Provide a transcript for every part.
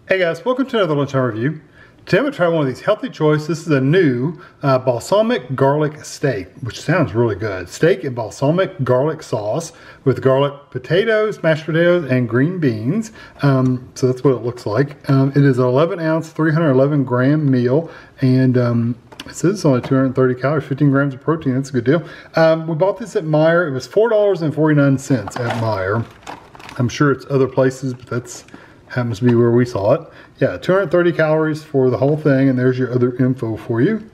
Hey guys, welcome to another Lunchtime review. Today I'm going to try one of these Healthy Choice. This is a new balsamic garlic steak, which sounds really good. Steak and balsamic garlic sauce with garlic potatoes, mashed potatoes, and green beans. So that's what it looks like. It is an 11 ounce, 311 gram meal, and it says it's only 230 calories, 15 grams of protein. That's a good deal. We bought this at Meijer. It was $4.49 at Meijer. I'm sure it's other places, but that's happens to be where we saw it. Yeah, 230 calories for the whole thing, and there's your other info for you.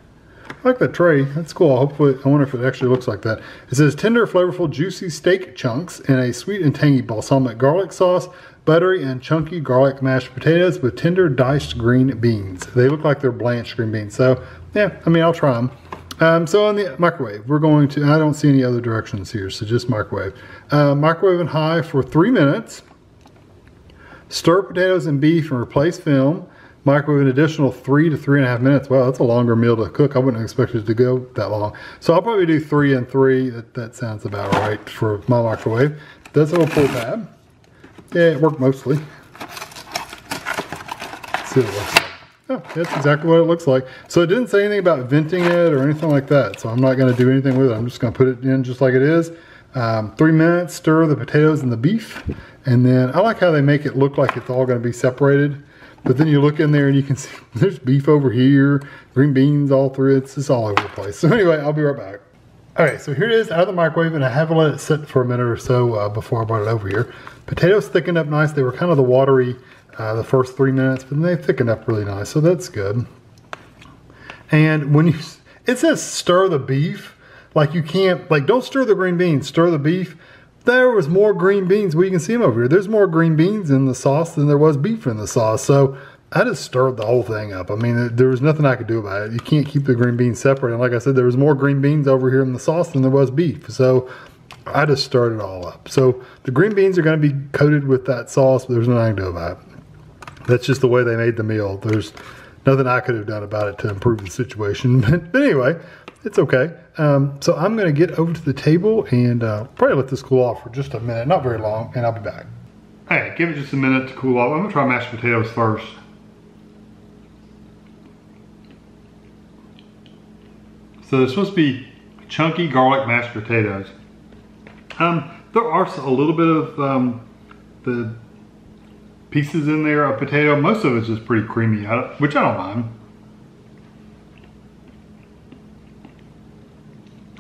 I like that tray. That's cool. Hopefully, I wonder if it actually looks like that. It says tender, flavorful, juicy steak chunks in a sweet and tangy balsamic garlic sauce, buttery and chunky garlic mashed potatoes with tender diced green beans. They look like they're blanched green beans. So, yeah, I mean, I'll try them. So on the microwave, we're going to, I don't see any other directions here, so just microwave. Microwave and high for 3 minutes. Stir potatoes and beef and replace film. Microwave an additional 3 to 3.5 minutes. Wow, that's a longer meal to cook. I wouldn't have expected it to go that long. So I'll probably do 3 and 3. That sounds about right for my microwave. Does have a pull tab. Yeah, it worked mostly. Let's see what it looks like. Oh, that's exactly what it looks like. So it didn't say anything about venting it or anything like that. So I'm not going to do anything with it. I'm just going to put it in just like it is. 3 minutes, stir the potatoes and the beef. And then I like how they make it look like it's all going to be separated. But then you look in there and you can see there's beef over here, green beans all through it. It's just all over the place. So anyway, I'll be right back. All right, so here it is out of the microwave, and I haven't let it sit for a minute or so before I brought it over here. Potatoes thickened up nice. They were kind of the watery the first 3 minutes, but then they thickened up really nice. So that's good. And when it says stir the beef, like you can't, like don't stir the green beans, stir the beef. There was more green beans. Well, you can see them over here. There's more green beans in the sauce than there was beef in the sauce. So I just stirred the whole thing up. I mean, there was nothing I could do about it. You can't keep the green beans separate. And like I said, there was more green beans over here in the sauce than there was beef. So I just stirred it all up. So the green beans are going to be coated with that sauce, but there's nothing I can do about it. That's just the way they made the meal. There's nothing I could have done about it to improve the situation. But anyway, it's okay. So I'm going to get over to the table and probably let this cool off for just a minute, not very long, and I'll be back. All right, give it just a minute to cool off. I'm going to try mashed potatoes first. So they're supposed to be chunky garlic mashed potatoes. There are a little bit of the pieces in there of potato. Most of it's just pretty creamy, which I don't mind.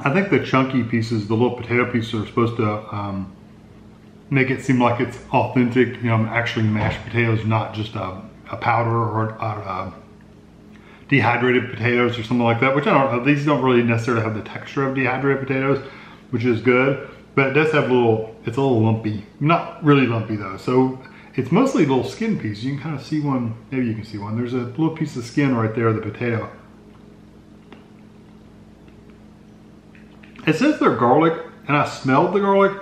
I think the chunky pieces, the little potato pieces, are supposed to make it seem like it's authentic, you know, actually mashed potatoes, not just a powder or dehydrated potatoes or something like that, which I don't know. These don't really necessarily have the texture of dehydrated potatoes, which is good, but it does have it's a little lumpy. Not really lumpy though. So it's mostly little skin pieces. You can kind of see one, maybe you can see one. There's a little piece of skin right there of the potato. It says they're garlic, and I smelled the garlic.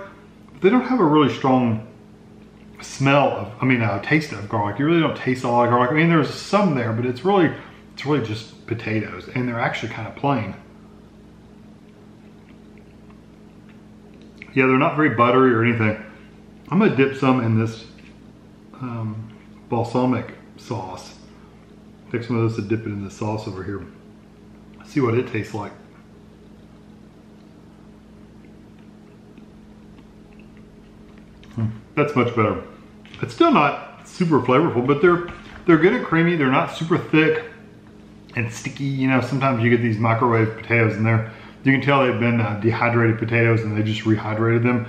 They don't have a really strong smell of, taste of garlic. You really don't taste a lot of garlic. I mean, there's some there, but it's really just potatoes, and they're actually kind of plain. Yeah, they're not very buttery or anything. I'm gonna dip some in this balsamic sauce. Take some of this and dip it in this sauce over here. See what it tastes like. That's much better. It's still not super flavorful, but they're good and creamy. They're not super thick and sticky. You know, sometimes you get these microwave potatoes and you can tell they've been dehydrated potatoes and they just rehydrated them.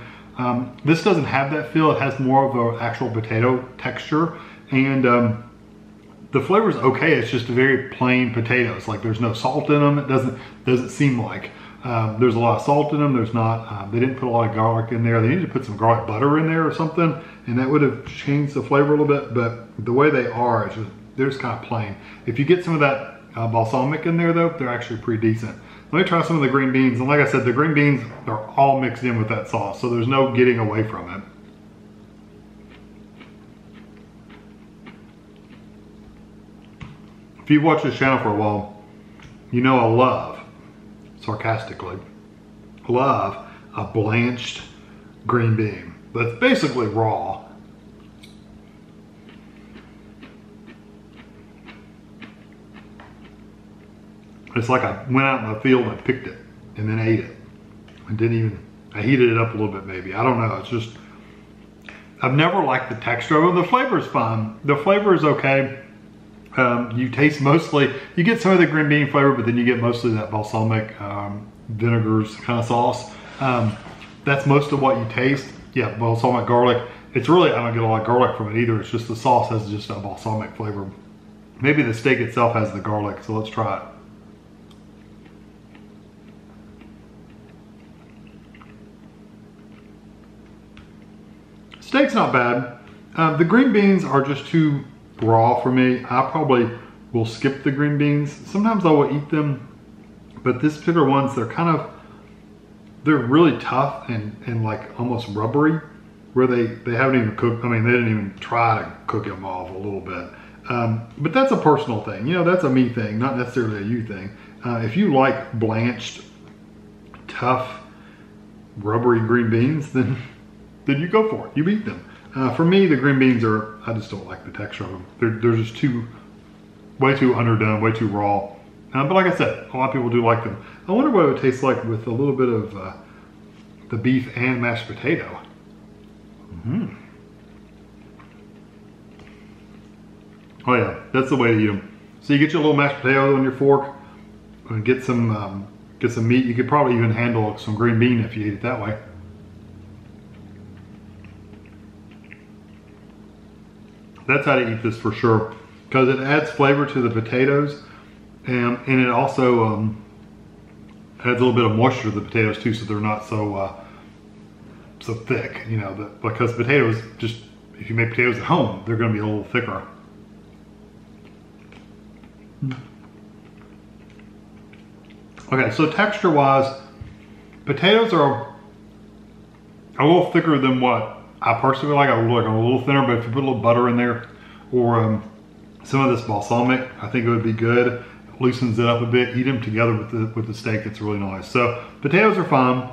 This doesn't have that feel. It has more of an actual potato texture, and the flavor's okay. It's just very plain potatoes. Like there's no salt in them. It doesn't seem like. There's a lot of salt in them. There's not, they didn't put a lot of garlic in there. They need to put some garlic butter in there or something, and that would have changed the flavor a little bit, but the way they are, they're just kind of plain. If you get some of that balsamic in there though, they're actually pretty decent. Let me try some of the green beans, and like I said, the green beans are all mixed in with that sauce, so there's no getting away from it. If you've watched this channel for a while, you know I love, sarcastically, love a blanched green bean. That's basically raw. It's like I went out in the field and picked it and then ate it. I heated it up a little bit maybe. I don't know, it's just, I've never liked the texture of it. The flavor is fine. The flavor is okay. You taste mostly, you get some of the green bean flavor, but then you get mostly that balsamic vinegars kind of sauce. That's most of what you taste. Yeah, balsamic garlic. It's really, I don't get a lot of garlic from it either. It's just the sauce has just a balsamic flavor. Maybe the steak itself has the garlic, so let's try it. Steak's not bad. The green beans are just too raw for me. I probably will skip the green beans. Sometimes I will eat them, but this particular ones, they're really tough and like almost rubbery, where they haven't even cooked. I mean, they didn't even try to cook them off a little bit. But that's a personal thing. You know, that's a me thing, not necessarily a you thing. If you like blanched, tough, rubbery green beans, then you go for it. You eat them. For me, the green beans I just don't like the texture of them. They're just way too underdone, way too raw. But like I said, a lot of people do like them. I wonder what it would taste like with a little bit of the beef and mashed potato. Oh yeah, that's the way to eat them. So you get your little mashed potato on your fork, and get some meat. You could probably even handle some green bean if you eat it that way. That's how to eat this for sure, because it adds flavor to the potatoes, and it also adds a little bit of moisture to the potatoes too, so they're not so thick. You know, because potatoes, just if you make potatoes at home, they're going to be a little thicker. Okay, so texture-wise, potatoes are a little thicker than what I personally like. I would like a little thinner, but if you put a little butter in there or some of this balsamic, I think it would be good. It loosens it up a bit. Eat them together with the steak. It's really nice. So potatoes are fine.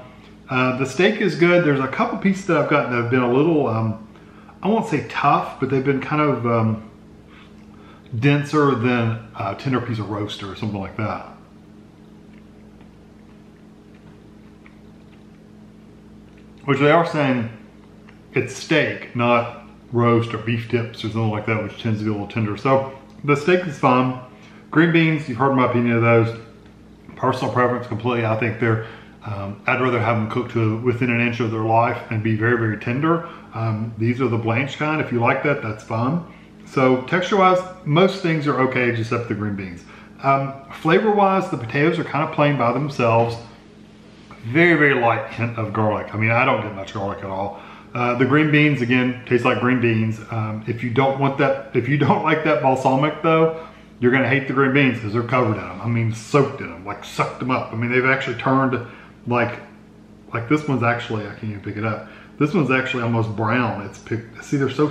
The steak is good. There's a couple pieces that I've gotten that have been a little, I won't say tough, but they've been kind of denser than a tender piece of roast or something like that. Which they are saying it's steak, not roast or beef tips or something like that, which tends to be a little tender. So the steak is fine. Green beans, you've heard my opinion of those. Personal preference completely. I think they're, I'd rather have them cooked to within an inch of their life and be very, very tender. These are the blanched kind. If you like that, that's fine. So texture-wise, most things are okay except the green beans. Flavor-wise, the potatoes are kind of plain by themselves. Very, very light hint of garlic. I mean, I don't get much garlic at all. The green beans, again, taste like green beans. If you don't want that, if you don't like that balsamic though, you're gonna hate the green beans because they're covered in them. I mean, soaked in them, like sucked them up. I mean, they've actually turned like this one's actually, I can't even pick it up. This one's actually almost brown. It's picked, see, they're so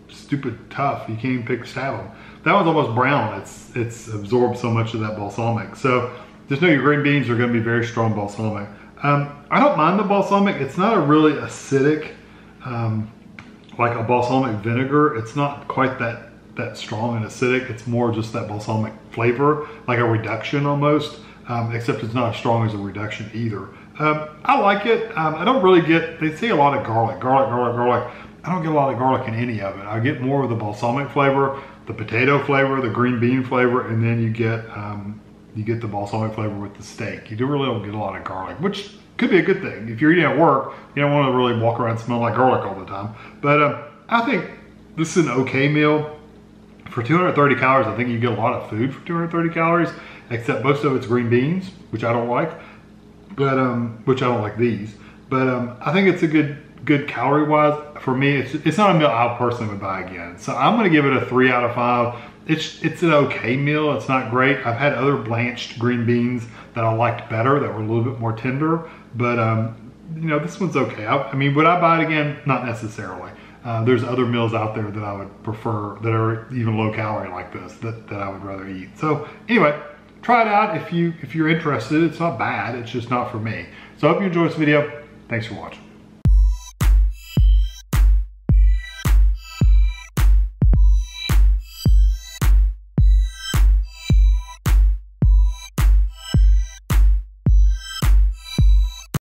stupid tough, you can't even stab them. That one's almost brown. It's absorbed so much of that balsamic. So just know your green beans are gonna be very strong balsamic. I don't mind the balsamic. It's not a really acidic, like a balsamic vinegar. It's not quite that strong and acidic. It's more just that balsamic flavor, like a reduction almost, except it's not as strong as a reduction either. I like it. I don't really get, they say a lot of garlic. I don't get a lot of garlic in any of it. I get more of the balsamic flavor, the potato flavor, the green bean flavor, and then you get the balsamic flavor with the steak. You really don't get a lot of garlic, which could be a good thing. If you're eating at work, you don't want to really walk around smelling like garlic all the time. But I think this is an okay meal. For 230 calories, I think you get a lot of food for 230 calories, except most of it's green beans, which I don't like, but which I don't like these. But I think it's a good calorie-wise. For me, it's not a meal I personally would buy again. So I'm gonna give it a 3 out of 5. It's an okay meal. It's not great. I've had other blanched green beans that I liked better, that were a little bit more tender, but you know, this one's okay. I mean, would I buy it again? Not necessarily. There's other meals out there that I would prefer that are even low calorie like this that I would rather eat. So anyway, try it out if you're interested. It's not bad. It's just not for me. So I hope you enjoyed this video. Thanks for watching.